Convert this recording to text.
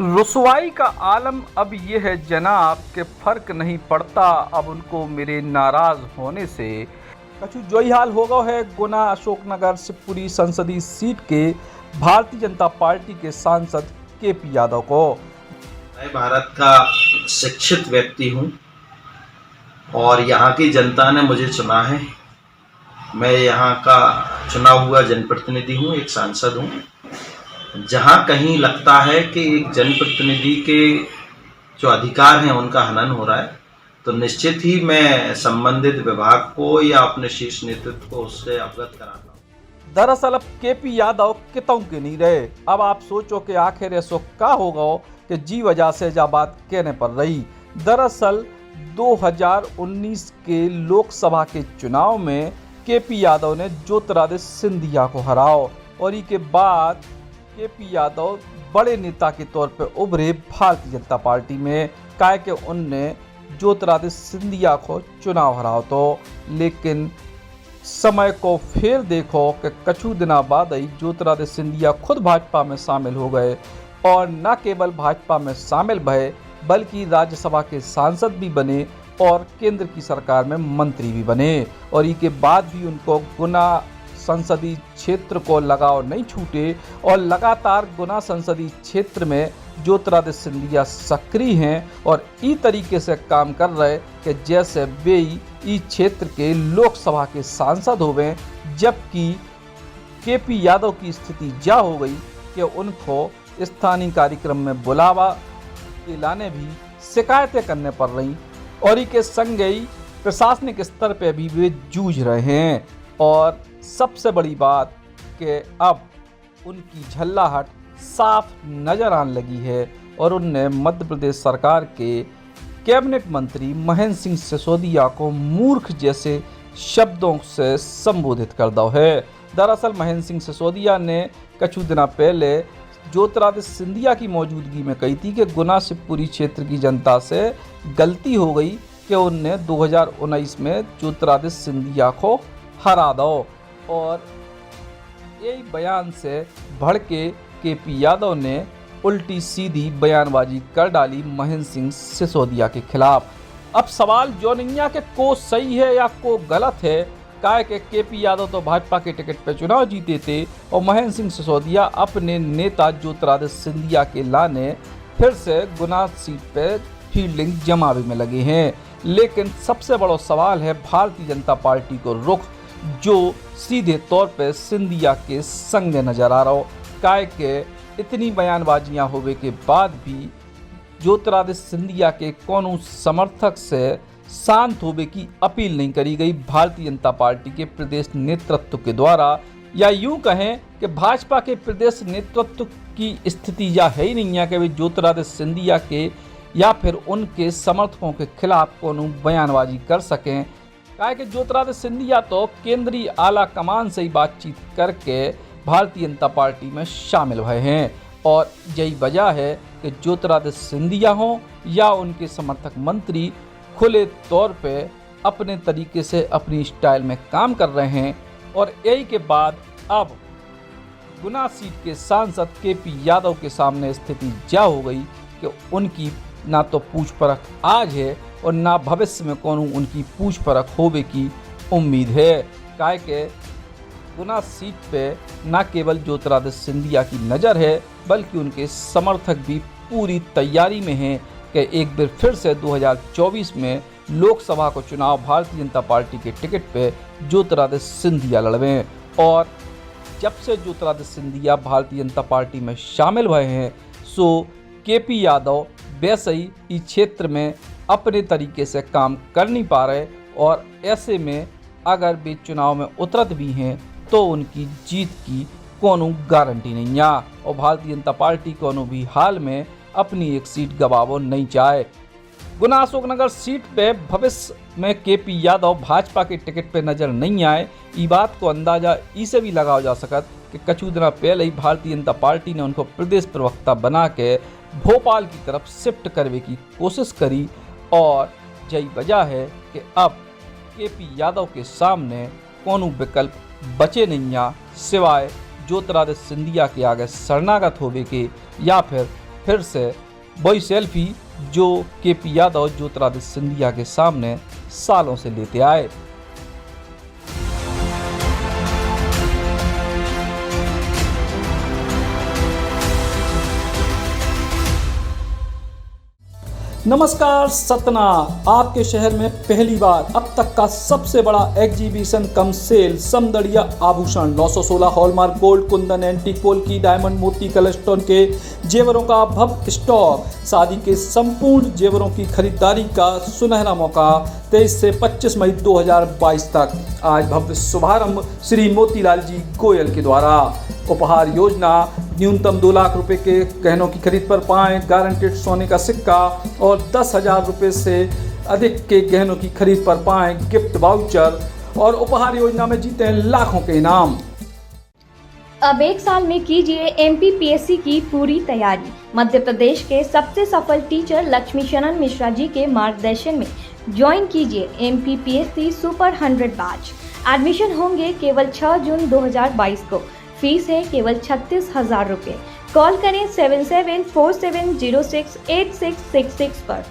रुसवाई का आलम अब ये है जनाब कि फ़र्क नहीं पड़ता अब उनको मेरे नाराज़ होने से। कछु जोई हाल हो गया है गुना अशोकनगर शिवपुरी संसदीय सीट के भारतीय जनता पार्टी के सांसद केपी यादव को। मैं भारत का शिक्षित व्यक्ति हूँ और यहाँ की जनता ने मुझे चुना है। मैं यहाँ का चुना हुआ जनप्रतिनिधि हूँ, एक सांसद हूँ। जहाँ कहीं लगता है कि एक जनप्रतिनिधि के जो अधिकार हैं उनका हनन हो रहा है, तो निश्चित ही मैं संबंधित विभाग को या अपने शीर्ष नेतृत्व को उससे अवगत कराता हूँ। दरअसल अब केपी यादव कितों के नहीं रहे। अब आप सोचो कि आखिर ऐसा क्या होगा कि जी वजह से जा बात कहने पर रही। दरअसल 2019 के लोकसभा के चुनाव में केपी यादव ने ज्योतिरादित्य सिंधिया को हराओ और इसके बाद केपी यादव बड़े नेता के तौर पर उभरे भारतीय जनता पार्टी में। काहे कि उनने ज्योतिरादित्य सिंधिया को चुनाव हराओ तो, लेकिन समय को फिर देखो कि कछु दिना बाद ही ज्योतिरादित्य सिंधिया खुद भाजपा में शामिल हो गए और न केवल भाजपा में शामिल भये बल्कि राज्यसभा के सांसद भी बने और केंद्र की सरकार में मंत्री भी बने। और इसके बाद भी उनको गुना संसदीय क्षेत्र को लगाव नहीं छूटे और लगातार गुना संसदीय क्षेत्र में ज्योतिरादित्य सिंधिया सक्रिय हैं और इस तरीके से काम कर रहे कि जैसे वे इस क्षेत्र के लोकसभा के सांसद हो गए, जबकि केपी यादव की स्थिति जा हो गई कि उनको स्थानीय कार्यक्रम में बुलावा के लाने भी शिकायतें करने पड़ रही और इसके संग ही प्रशासनिक स्तर पर भी वे जूझ रहे हैं। और सबसे बड़ी बात कि अब उनकी झल्लाहट साफ नजर आने लगी है और उनने मध्य प्रदेश सरकार के कैबिनेट मंत्री महेंद्र सिंह सिसोदिया को मूर्ख जैसे शब्दों से संबोधित कर दो है। दरअसल महेंद्र सिंह सिसोदिया ने कुछ दिन पहले ज्योतिरादित्य सिंधिया की मौजूदगी में कही थी कि गुना शिवपुरी क्षेत्र की जनता से गलती हो गई कि उनने 2019 में ज्योतिरादित्य सिंधिया को हरा दो। और यही बयान से भड़के केपी यादव ने उल्टी सीधी बयानबाजी कर डाली महेंद्र सिंह सिसोदिया के खिलाफ। अब सवाल जो नहीं है कि को सही है या को गलत है, काहे कि केपी यादव तो भाजपा के टिकट पर चुनाव जीते थे और महेंद्र सिंह सिसोदिया अपने नेता ज्योतिरादित्य सिंधिया के लाने फिर से गुना सीट पर फील्डिंग जमावे में लगे हैं। लेकिन सबसे बड़ा सवाल है भारतीय जनता पार्टी को रुख, जो सीधे तौर पे सिंधिया के संग नजर आ रहा हो। काहे के इतनी बयानबाजियां होने के बाद भी ज्योतिरादित्य सिंधिया के कोनो समर्थक से शांत होने की अपील नहीं करी गई भारतीय जनता पार्टी के प्रदेश नेतृत्व के द्वारा, या यूं कहें कि भाजपा के प्रदेश नेतृत्व की स्थिति या है ही नहीं है कि वे ज्योतिरादित्य सिंधिया के या फिर उनके समर्थकों के खिलाफ कोनो बयानबाजी कर सकें। कहा कि ज्योतिरादित्य सिंधिया तो केंद्रीय आला कमान से ही बातचीत करके भारतीय जनता पार्टी में शामिल हुए हैं और यही वजह है कि ज्योतिरादित्य सिंधिया हों या उनके समर्थक मंत्री खुले तौर पे अपने तरीके से अपनी स्टाइल में काम कर रहे हैं। और यही के बाद अब गुना सीट के सांसद केपी यादव के सामने स्थिति जा हो गई कि उनकी ना तो पूछ परख आज है और ना भविष्य में कौन उनकी पूछ परख होवे की उम्मीद है। काहे के गुना सीट पे ना केवल ज्योतिरादित्य सिंधिया की नज़र है बल्कि उनके समर्थक भी पूरी तैयारी में हैं कि एक बार फिर से 2024 में लोकसभा को चुनाव भारतीय जनता पार्टी के टिकट पे ज्योतिरादित्य सिंधिया लड़वें। और जब से ज्योतिरादित्य सिंधिया भारतीय जनता पार्टी में शामिल हुए हैं सो केपी यादव वैसे ही इस क्षेत्र में अपने तरीके से काम कर नहीं पा रहे और ऐसे में अगर वे चुनाव में उतरत भी हैं तो उनकी जीत की कोनो गारंटी नहीं है और भारतीय जनता पार्टी कोनो भी हाल में अपनी एक सीट गवावो नहीं चाहे। गुना अशोकनगर सीट पे भविष्य में केपी यादव भाजपा के टिकट पे नजर नहीं आए, ये बात को अंदाजा इसे भी लगाया जा सकत कि कुछ दिन पहले ही भारतीय जनता पार्टी ने उनको प्रदेश प्रवक्ता बना के भोपाल की तरफ शिफ्ट करने की कोशिश करी। और यही वजह है कि अब केपी यादव के सामने कोनो विकल्प बचे नहीं सिवाय ज्योतिरादित्य सिंधिया के आगे शरणागत होवे के या फिर फिर से वही सेल्फी जो केपी यादव ज्योतिरादित्य सिंधिया के सामने सालों से लेते आए। नमस्कार सतना, आपके शहर में पहली बार अब तक का सबसे बड़ा एग्जीबिशन कम सेल समदड़िया आभूषण 916 hallmark gold Kundan antique polki diamond मोती कलस्टोन के जेवरों का भव्य स्टॉक। शादी के संपूर्ण जेवरों की खरीदारी का सुनहरा मौका 23 से 25 मई 2022 तक। आज भव्य शुभारंभ श्री मोतीलाल जी गोयल के द्वारा। उपहार योजना न्यूनतम 2 लाख रुपए के गहनों की खरीद पर पाएं गारंटेड सोने का सिक्का और 10,000 रुपए से अधिक के गहनों की खरीद पर पाएं गिफ्ट वाउचर और उपहार योजना में जीते लाखों के इनाम। अब एक साल में कीजिए MPPSC की पूरी तैयारी। मध्य प्रदेश के सबसे सफल टीचर लक्ष्मी शरण मिश्रा जी के मार्गदर्शन में ज्वाइन कीजिए MPPSC सुपर 100 बैच। एडमिशन होंगे केवल 6 जून 2022 को। फीस है केवल 36,000 रुपये। कॉल करें 7747068666 पर।